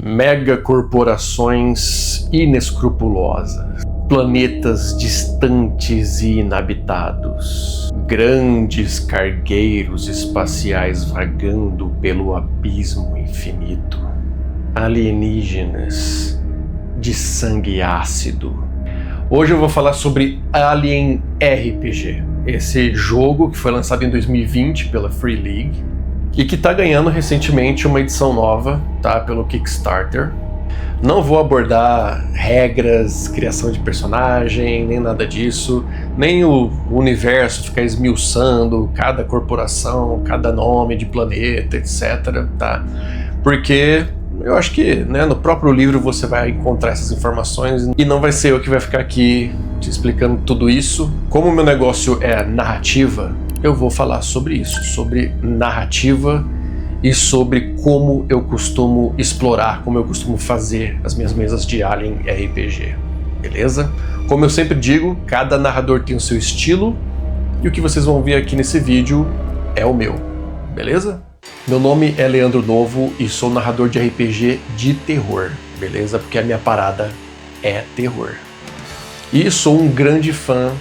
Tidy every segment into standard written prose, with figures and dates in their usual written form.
Megacorporações inescrupulosas, planetas distantes e inabitados, grandes cargueiros espaciais vagando pelo abismo infinito, alienígenas de sangue ácido. Hoje eu vou falar sobre Alien RPG, esse jogo que foi lançado em 2020 pela Free League e que está ganhando recentemente uma edição nova, tá, pelo Kickstarter. Não vou abordar regras, criação de personagem, nem nada disso, nem o universo, ficar esmiuçando cada corporação, cada nome de planeta, etc, tá? Porque eu acho que, né, no próprio livro você vai encontrar essas informações e não vai ser eu que vai ficar aqui te explicando tudo isso. Como o meu negócio é narrativa, eu vou falar sobre isso, sobre narrativa e sobre como eu costumo explorar, como eu costumo fazer as minhas mesas de Alien RPG, beleza? Como eu sempre digo, cada narrador tem o seu estilo e o que vocês vão ver aqui nesse vídeo é o meu, beleza? Meu nome é Leandro Novo e sou narrador de RPG de terror, beleza? Porque a minha parada é terror. E sou um grande fã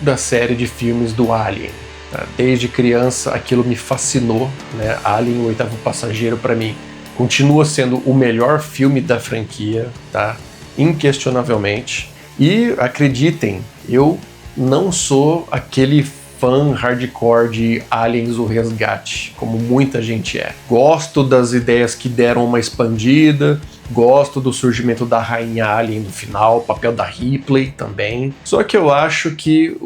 da série de filmes do Alien. Tá? Desde criança aquilo me fascinou, né? Alien, o Oitavo Passageiro, para mim continua sendo o melhor filme da franquia, tá? Inquestionavelmente. E acreditem, eu não sou aquele fã hardcore de Aliens o Resgate, como muita gente é. Gosto das ideias que deram uma expandida, gosto do surgimento da Rainha Alien no final, o papel da Ripley também. Só que eu acho que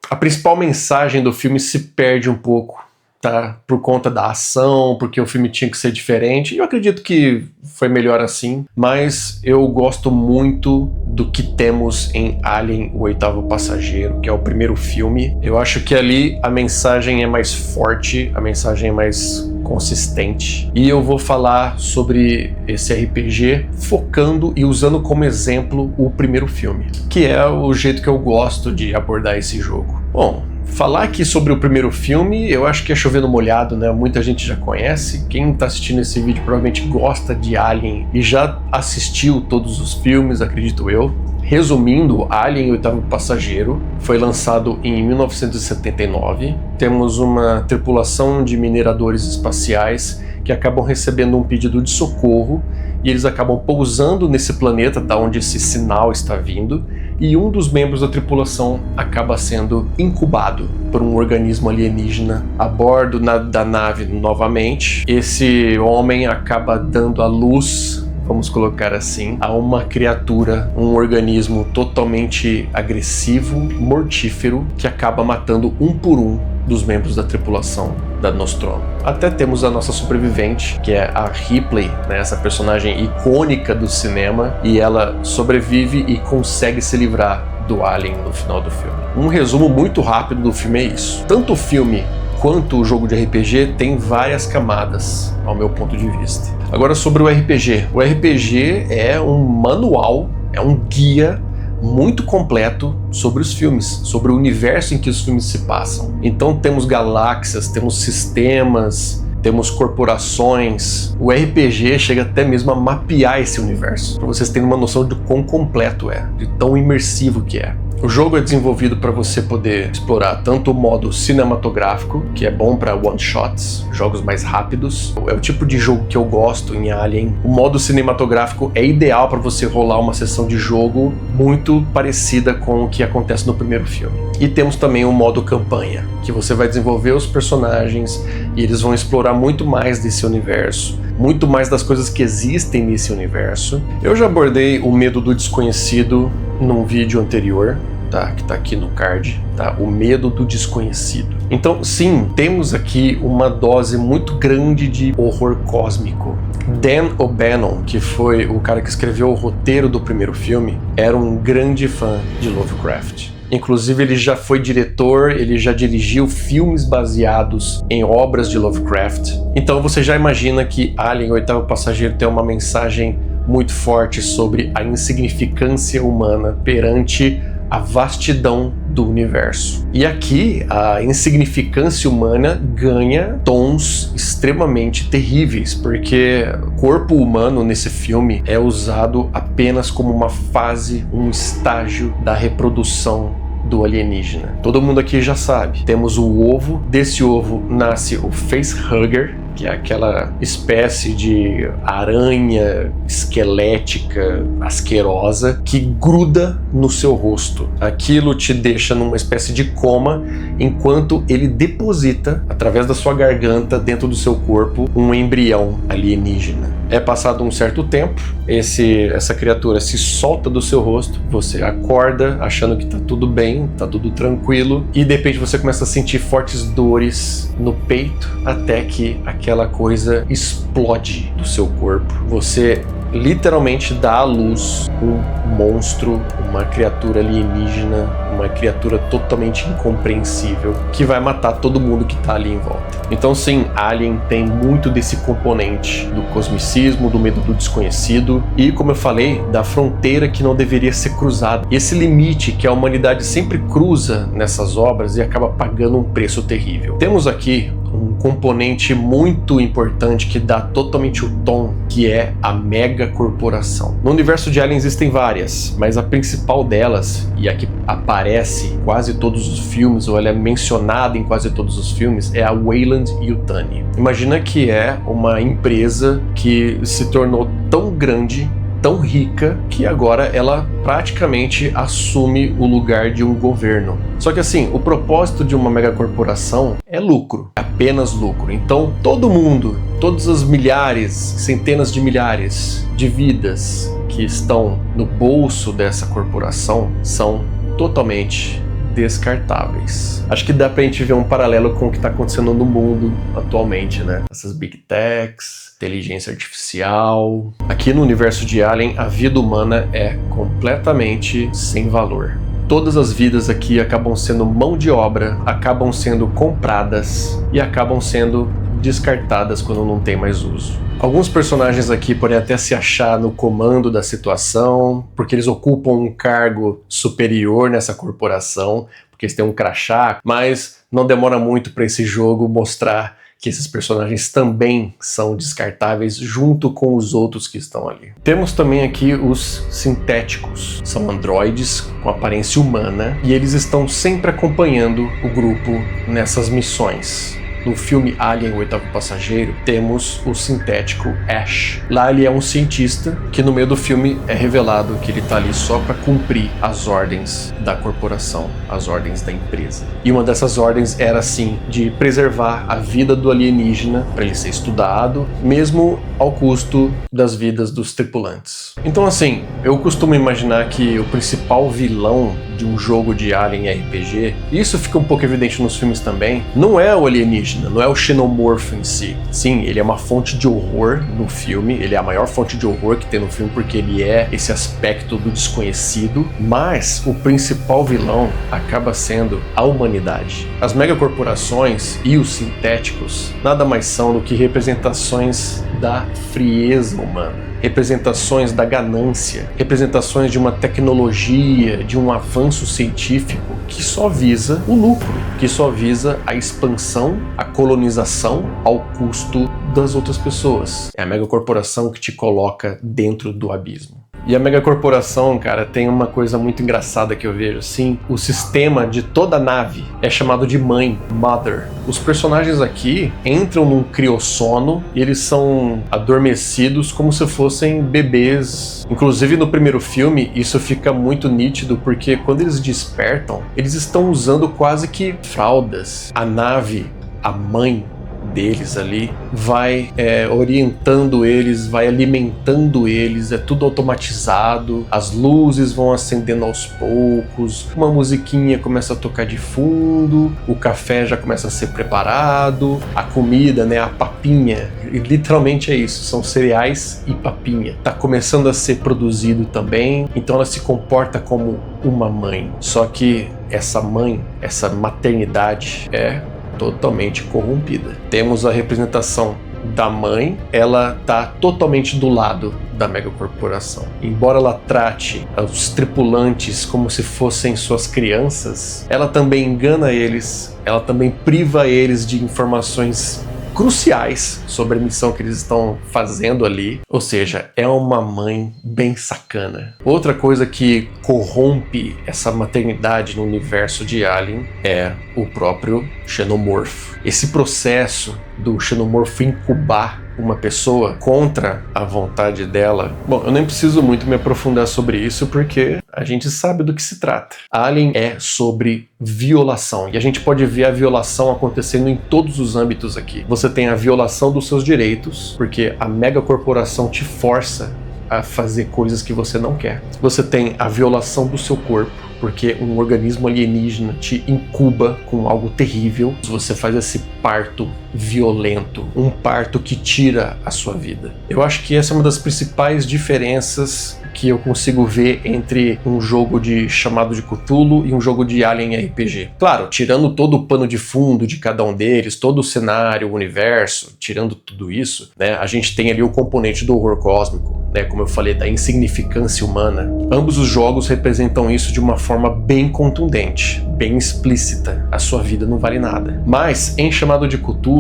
a principal mensagem do filme se perde um pouco, tá? Por conta da ação, porque o filme tinha que ser diferente. Eu acredito que foi melhor assim, mas eu gosto muito do que temos em Alien, o Oitavo Passageiro, que é o primeiro filme. Eu acho que ali a mensagem é mais forte, a mensagem é mais consistente. E eu vou falar sobre esse RPG focando e usando como exemplo o primeiro filme, que é o jeito que eu gosto de abordar esse jogo. Bom, falar aqui sobre o primeiro filme, eu acho que é chover no molhado, né? Muita gente já conhece. Quem tá assistindo esse vídeo provavelmente gosta de Alien e já assistiu todos os filmes, acredito eu. Resumindo, Alien, o Oitavo Passageiro foi lançado em 1979. Temos uma tripulação de mineradores espaciais que acabam recebendo um pedido de socorro e eles acabam pousando nesse planeta da onde esse sinal está vindo, e um dos membros da tripulação acaba sendo incubado por um organismo alienígena a bordo da nave novamente. Esse homem acaba dando à luz, vamos colocar assim, a uma criatura, um organismo totalmente agressivo, mortífero, que acaba matando um por um dos membros da tripulação da Nostromo. Até temos a nossa sobrevivente, que é a Ripley, né, essa personagem icônica do cinema, e ela sobrevive e consegue se livrar do Alien no final do filme. Um resumo muito rápido do filme é isso. Tanto o filme quanto o jogo de RPG tem várias camadas, ao meu ponto de vista. Agora sobre o RPG. O RPG é um manual, é um guia muito completo sobre os filmes, sobre o universo em que os filmes se passam. Então temos galáxias, temos sistemas, temos corporações. O RPG chega até mesmo a mapear esse universo, para vocês terem uma noção de quão completo é, de tão imersivo que é. O jogo é desenvolvido para você poder explorar tanto o modo cinematográfico, que é bom para one-shots, jogos mais rápidos. É o tipo de jogo que eu gosto em Alien. O modo cinematográfico é ideal para você rolar uma sessão de jogo muito parecida com o que acontece no primeiro filme. E temos também o modo campanha, que você vai desenvolver os personagens e eles vão explorar muito mais desse universo, muito mais das coisas que existem nesse universo. Eu já abordei o medo do desconhecido num vídeo anterior, tá? Que tá aqui no card, tá? O medo do desconhecido. Então, sim, temos aqui uma dose muito grande de horror cósmico. Dan O'Bannon, que foi o cara que escreveu o roteiro do primeiro filme, era um grande fã de Lovecraft. Inclusive ele já foi diretor, ele já dirigiu filmes baseados em obras de Lovecraft. Então você já imagina que Alien, o Oitavo Passageiro, tem uma mensagem muito forte sobre a insignificância humana perante a vastidão do universo. E aqui a insignificância humana ganha tons extremamente terríveis, porque o corpo humano nesse filme é usado apenas como uma fase, um estágio da reprodução do alienígena. Todo mundo aqui já sabe. Temos o ovo, desse ovo nasce o facehugger, que é aquela espécie de aranha esquelética, asquerosa, que gruda no seu rosto. Aquilo te deixa numa espécie de coma, enquanto ele deposita, através da sua garganta, dentro do seu corpo, um embrião alienígena. É passado um certo tempo, essa criatura se solta do seu rosto, você acorda achando que tá tudo bem, tá tudo tranquilo, e de repente você começa a sentir fortes dores no peito, até que aquela coisa explode do seu corpo. Você literalmente dá à luz um monstro, uma criatura alienígena, uma criatura totalmente incompreensível que vai matar todo mundo que tá ali em volta. Então sim, Alien tem muito desse componente do cosmicismo, do medo do desconhecido e, como eu falei, da fronteira que não deveria ser cruzada. E esse limite que a humanidade sempre cruza nessas obras e acaba pagando um preço terrível. Temos aqui um componente muito importante que dá totalmente o tom, que é a megacorporação. No universo de Alien existem várias, mas a principal delas, e a que aparece em quase todos os filmes, ou ela é mencionada em quase todos os filmes, é a Weyland-Yutani. Imagina que é uma empresa que se tornou tão grande, tão rica, que agora ela praticamente assume o lugar de um governo. Só que assim, o propósito de uma megacorporação é lucro, apenas lucro. Então todo mundo, todas as milhares, centenas de milhares de vidas que estão no bolso dessa corporação são totalmente descartáveis. Acho que dá pra gente ver um paralelo com o que tá acontecendo no mundo atualmente, né? Essas big techs, inteligência artificial. Aqui no universo de Alien, a vida humana é completamente sem valor. Todas as vidas aqui acabam sendo mão de obra, acabam sendo compradas e acabam sendo descartadas quando não tem mais uso. Alguns personagens aqui podem até se achar no comando da situação, porque eles ocupam um cargo superior nessa corporação, porque eles têm um crachá, mas não demora muito para esse jogo mostrar que esses personagens também são descartáveis junto com os outros que estão ali. Temos também aqui os sintéticos. São androides com aparência humana e eles estão sempre acompanhando o grupo nessas missões. No filme Alien, o Oitavo Passageiro, temos o sintético Ash. Lá ele é um cientista que no meio do filme é revelado que ele tá ali só para cumprir as ordens da corporação, as ordens da empresa. E uma dessas ordens era assim, de preservar a vida do alienígena para ele ser estudado, mesmo ao custo das vidas dos tripulantes. Então assim, eu costumo imaginar que o principal vilão de um jogo de Alien RPG, e isso fica um pouco evidente nos filmes também, não é o alienígena, não é o xenomorfo em si. Sim, ele é uma fonte de horror no filme, ele é a maior fonte de horror que tem no filme porque ele é esse aspecto do desconhecido, mas o principal vilão acaba sendo a humanidade. As megacorporações e os sintéticos nada mais são do que representações da frieza humana, representações da ganância, representações de uma tecnologia, de um avanço científico que só visa o lucro, que só visa a expansão, a colonização ao custo das outras pessoas. É a megacorporação que te coloca dentro do abismo. E a megacorporação, cara, tem uma coisa muito engraçada que eu vejo assim. O sistema de toda a nave é chamado de mãe, Mother. Os personagens aqui entram num criossono e eles são adormecidos como se fossem bebês. Inclusive no primeiro filme isso fica muito nítido porque quando eles despertam, eles estão usando quase que fraldas. A nave, a mãe deles ali, vai orientando eles, vai alimentando eles, é tudo automatizado, as luzes vão acendendo aos poucos, uma musiquinha começa a tocar de fundo, o café já começa a ser preparado, a comida, né, a papinha, literalmente é isso, são cereais e papinha, tá começando a ser produzido também, então ela se comporta como uma mãe, só que essa mãe, essa maternidade é totalmente corrompida. Temos a representação da mãe, ela tá totalmente do lado da megacorporação. Embora ela trate os tripulantes como se fossem suas crianças, ela também engana eles, ela também priva eles de informações cruciais sobre a missão que eles estão fazendo ali. Ou seja, é uma mãe bem sacana. Outra coisa que corrompe essa maternidade no universo de Alien é o próprio xenomorfo. Esse processo do xenomorfo incubar uma pessoa contra a vontade dela. Bom, eu nem preciso muito me aprofundar sobre isso porque a gente sabe do que se trata. Alien é sobre violação e a gente pode ver a violação acontecendo em todos os âmbitos aqui. Você tem a violação dos seus direitos, porque a megacorporação te força a fazer coisas que você não quer. Você tem a violação do seu corpo, porque um organismo alienígena te incuba com algo terrível. Você faz esse parto violento, um parto que tira a sua vida. Eu acho que essa é uma das principais diferenças que eu consigo ver entre um jogo de Chamado de Cthulhu e um jogo de Alien RPG. Claro, tirando todo o pano de fundo de cada um deles, todo o cenário, o universo, tirando tudo isso, né, a gente tem ali o componente do horror cósmico, né, como eu falei, da insignificância humana. Ambos os jogos representam isso de uma forma bem contundente, bem explícita. A sua vida não vale nada. Mas, em Chamado de Cthulhu,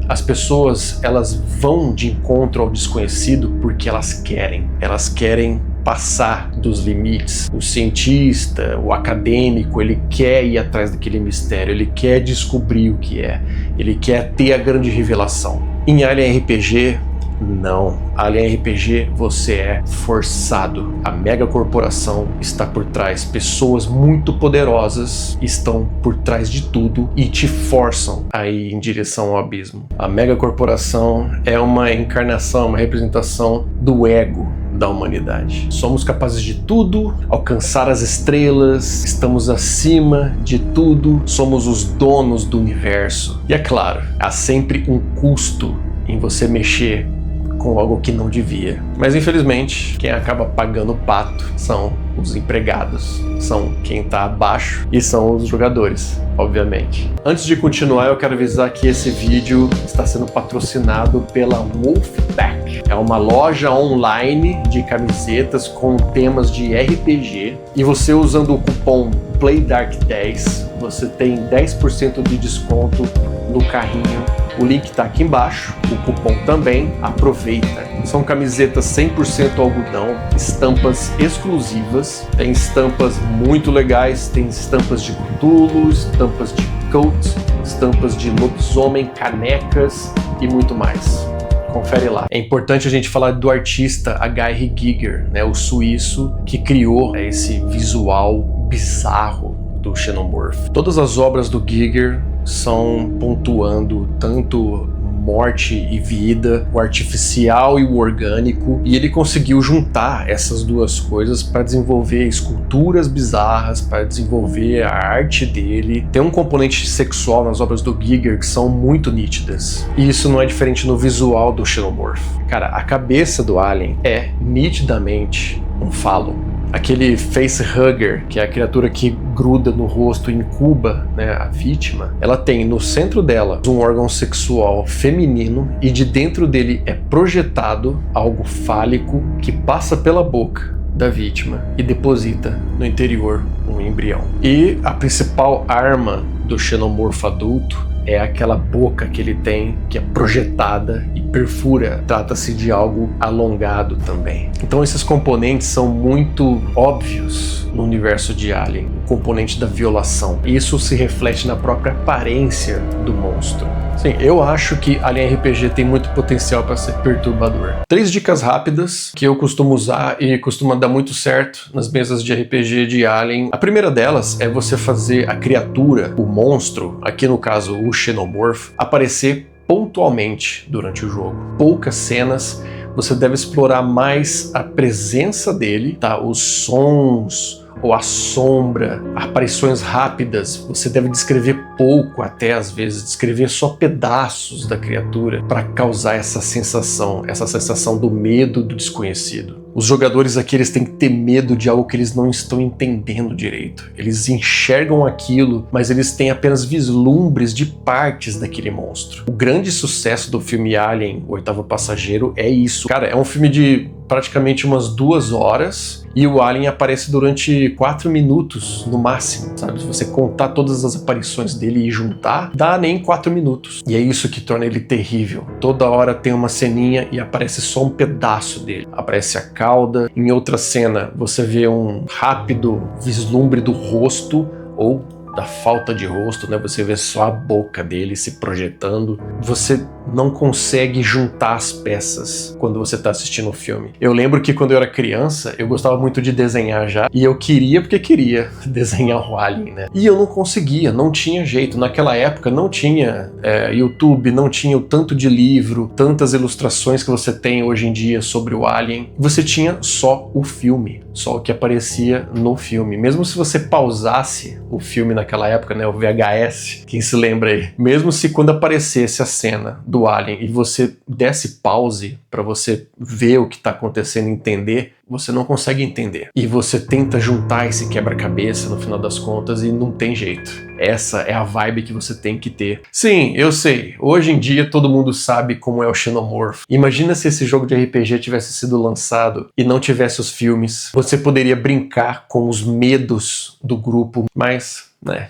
as pessoas, elas vão de encontro ao desconhecido porque elas querem passar dos limites. O cientista, o acadêmico, ele quer ir atrás daquele mistério, ele quer descobrir o que é, ele quer ter a grande revelação. Em Alien RPG, não. Alien RPG, você é forçado. A megacorporação está por trás. Pessoas muito poderosas estão por trás de tudo e te forçam a ir em direção ao abismo. A megacorporação é uma encarnação, uma representação do ego da humanidade. Somos capazes de tudo, alcançar as estrelas, estamos acima de tudo, somos os donos do universo. E é claro, há sempre um custo em você mexer com algo que não devia. Mas infelizmente, quem acaba pagando o pato são os empregados, são quem está abaixo e são os jogadores, obviamente. Antes de continuar, eu quero avisar que esse vídeo está sendo patrocinado pela Wolfpack. É uma loja online de camisetas com temas de RPG e você usando o cupom PLAYDARK10, você tem 10% de desconto no carrinho. O link está aqui embaixo, o cupom também, aproveita. São camisetas 100% algodão, estampas exclusivas, tem estampas muito legais, tem estampas de Cthulhu, estampas de Cult, estampas de lobisomem, canecas e muito mais. Confere lá. É importante a gente falar do artista H.R. Giger, né, o suíço que criou esse visual bizarro do xenomorfo. Todas as obras do Giger são pontuando tanto morte e vida, o artificial e o orgânico, e ele conseguiu juntar essas duas coisas para desenvolver esculturas bizarras, para desenvolver a arte dele. Tem um componente sexual nas obras do Giger que são muito nítidas, e isso não é diferente no visual do xenomorfo. Cara, a cabeça do alien é nitidamente um falo. Aquele facehugger, que é a criatura que gruda no rosto e incuba, né, a vítima, ela tem no centro dela um órgão sexual feminino e de dentro dele é projetado algo fálico que passa pela boca da vítima e deposita no interior um embrião. E a principal arma do xenomorfo adulto é aquela boca que ele tem, que é projetada e perfura. Trata-se de algo alongado também. Então esses componentes são muito óbvios no universo de Alien. O componente da violação. Isso se reflete na própria aparência do monstro. Sim, eu acho que Alien RPG tem muito potencial para ser perturbador. 3 dicas rápidas que eu costumo usar e costuma dar muito certo nas mesas de RPG de Alien. A primeira delas é você fazer a criatura, o monstro, aqui no caso o xenomorfo, aparecer pontualmente durante o jogo. Poucas cenas, você deve explorar mais a presença dele, tá? Os sons ou a sombra, aparições rápidas. Você deve descrever pouco, até às vezes descrever só pedaços da criatura para causar essa sensação do medo do desconhecido. Os jogadores aqui, eles têm que ter medo de algo que eles não estão entendendo direito. Eles enxergam aquilo, mas eles têm apenas vislumbres de partes daquele monstro. O grande sucesso do filme Alien, O Oitavo Passageiro, é isso. Cara, é um filme de praticamente umas 2 horas e o Alien aparece durante 4 minutos no máximo, sabe? Se você contar todas as aparições dele e juntar, dá nem 4 minutos. E é isso que torna ele terrível. Toda hora tem uma ceninha e aparece só um pedaço dele. Aparece a cauda, em outra cena você vê um rápido vislumbre do rosto ou da falta de rosto, né? Você vê só a boca dele se projetando. Você não consegue juntar as peças quando você tá assistindo o filme. Eu lembro que quando eu era criança, eu gostava muito de desenhar já, e eu queria porque queria desenhar o Alien, né? E eu não conseguia, não tinha jeito. Naquela época não tinha YouTube, não tinha o tanto de livro, tantas ilustrações que você tem hoje em dia sobre o Alien. Você tinha só o filme, só o que aparecia no filme. Mesmo se você pausasse o filme naquela época, né, o VHS, quem se lembra aí? Mesmo se quando aparecesse a cena do Alien e você desse pause para você ver o que tá acontecendo e entender, você não consegue entender. E você tenta juntar esse quebra-cabeça no final das contas e não tem jeito. Essa é a vibe que você tem que ter. Sim, eu sei, hoje em dia todo mundo sabe como é o Xenomorph. Imagina se esse jogo de RPG tivesse sido lançado e não tivesse os filmes. Você poderia brincar com os medos do grupo, mas, né,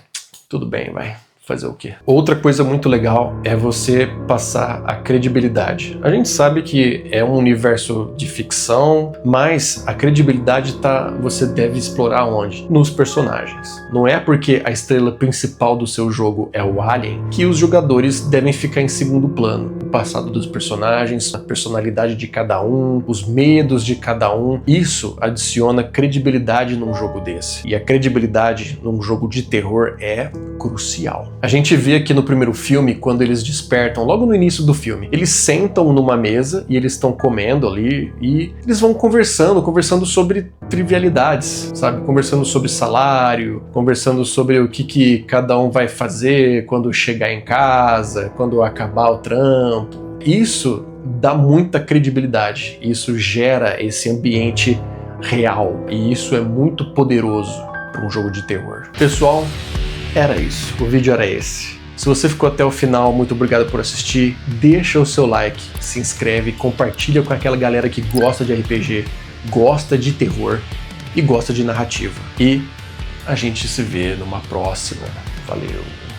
tudo bem, vai. Fazer o quê? Outra coisa muito legal é você passar a credibilidade. A gente sabe que é um universo de ficção, mas a credibilidade você deve explorar onde? Nos personagens. Não é porque a estrela principal do seu jogo é o Alien que os jogadores devem ficar em segundo plano. O passado dos personagens, a personalidade de cada um, os medos de cada um, isso adiciona credibilidade num jogo desse. E a credibilidade num jogo de terror é crucial. A gente vê aqui no primeiro filme, quando eles despertam, logo no início do filme, eles sentam numa mesa e eles estão comendo ali e eles vão conversando sobre trivialidades, sabe? Conversando sobre salário, conversando sobre o que cada um vai fazer quando chegar em casa, quando acabar o trampo. Isso dá muita credibilidade, isso gera esse ambiente real e isso é muito poderoso para um jogo de terror. Pessoal, era isso, o vídeo era esse. Se você ficou até o final, muito obrigado por assistir. Deixa o seu like, se inscreve, compartilha com aquela galera que gosta de RPG, gosta de terror e gosta de narrativa. E a gente se vê numa próxima. Valeu!